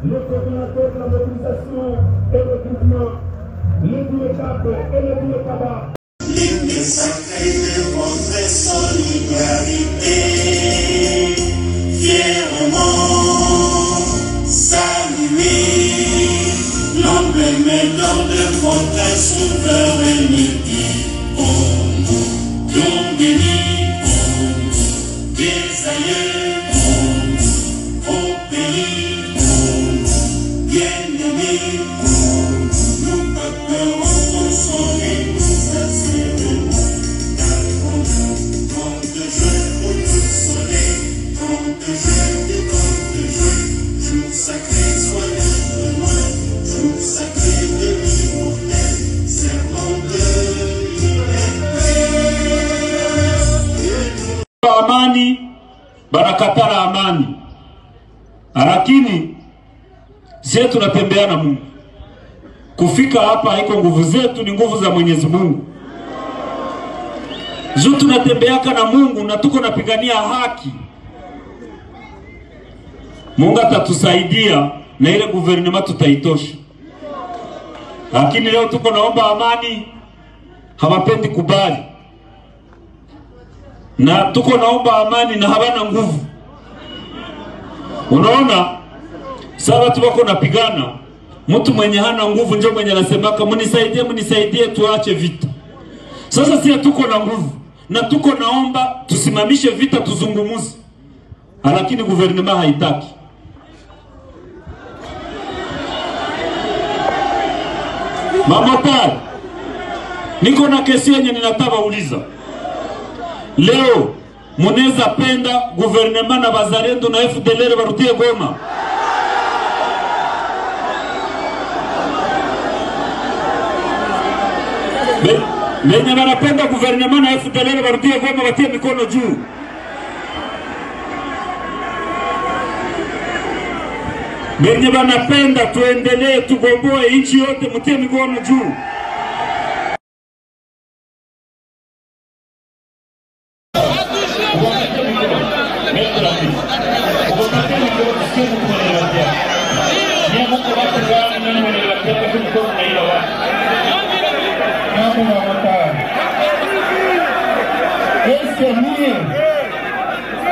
le coordinateur de la mobilisation et le recrutement, les Bouekabé et les Bouekaba. L'hymne sacré de votre solidarité, fièrement saluer l'emblème d'or de votre souveraineté. Oh, nous bénis, des aïeux, au pays, bien-aimés, nous peuplerons ton son et nous assurerons ta compte de jeu pour le soleil, compte de jeu, jour sacré soit le loin, jour sacré de l'immortel, serment de liberté. Amani banakatala amani, lakini sisi tunatembea na Mungu. Kufika hapa haiko nguvu zetu, ni nguvu za Mwenyezi Mungu. Juu tunatembeaka na Mungu na tuko napigania haki. Mungu atatusaidia na ile guvernema tutaitosha. Lakini leo tuko naomba amani, hawapendi kubali. Na tuko naomba amani na hawana nguvu. Unaona? Sawa tuko napigana. Mtu mwenye hana nguvu ndio mwenye anasemaka munisaidie tuache vita. Sasa sisi tuko na nguvu na tuko naomba tusimamishe vita tuzungumuze. Lakini guvernema haitaki. Mamotari, niko na kesi yenye ninataka uliza. Leo muneza penda guvernema na bazalendo na FDLR barutie Goma. Benye wanapenda guvernema na FDLR barutie Goma batie mikono juu. Benye wanapenda tuendelee tugomboe nchi yote mutie mikono juu.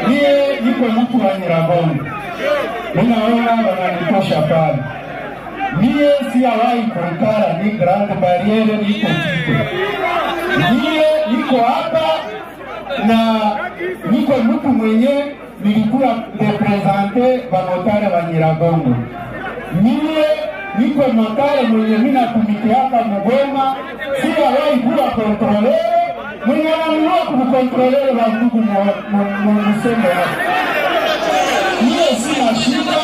Mie niko mtu wa Nyiragongo. Unaona wananitosha pale. Mie sijawahi kuikala ni Grande Barriere niko Tito. Mie niko hapa na niko mtu mwenye nilikuwa represente wa motare wa Nyiragongo. Mie niko motare mwenye mina tumikiaka Mugoma, sijawahi kuwa kontrolere. Mwenye ananua kukontrolere wa ndugu mseme hapa. Mie sina shida.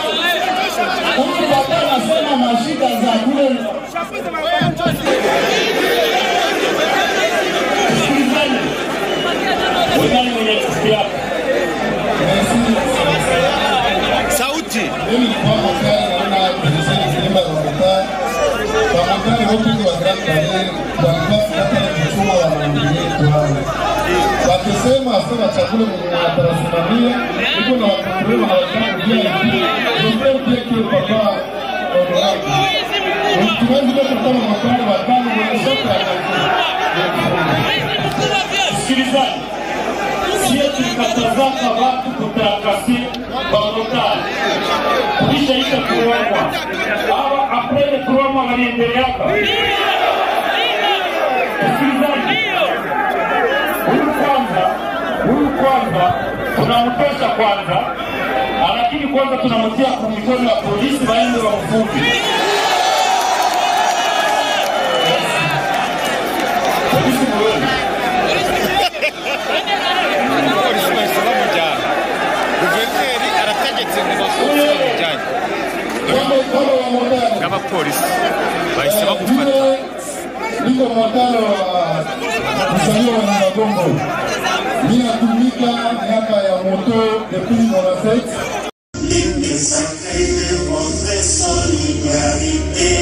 Huyu baba anasema mashida za kule. Sikizani. Wengine mwenye kusikia. Sauti. Mimi kwa mkali naona president Simba Rokota. Kwa mkali wote wa Grand Barriere kwa hata mfumo wa maendeleo wao. Wakisema sasa chakula mnatarajia iko na wakontrol wa pia ndio papa honorable. Tunaanza kwa mfano wa tano wa soka. Sikilizani. Sisi tunatazama watu kutakasi barokani. Kisha ita kuomba. Hawa aprele kuomba waliendeleaka. Sikilizani. Huyu kwanza tunamtosha kwanza, lakini kwanza tunamtia kwa mikono ya polisi waende wa mfupi. Polisi mwewe. Polisi baisaba mujana. Guverineri arategetse ngo basohoke mujana. Kama polisi baisaba gufata. Niko motaro wa msanii wa Nyiragongo. Ninatumika miaka ya moto depuis mon ancêtre. L'hymne sacré de votre solidarité,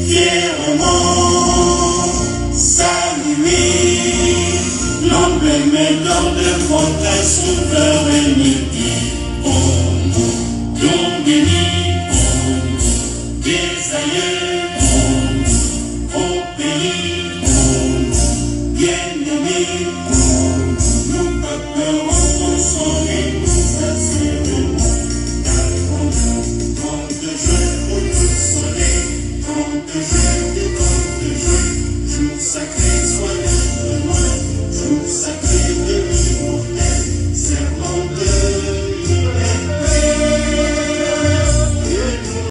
fièrement saluer l'emblème d'or de votre souveraineté. Oh, nous Ni des aïeux.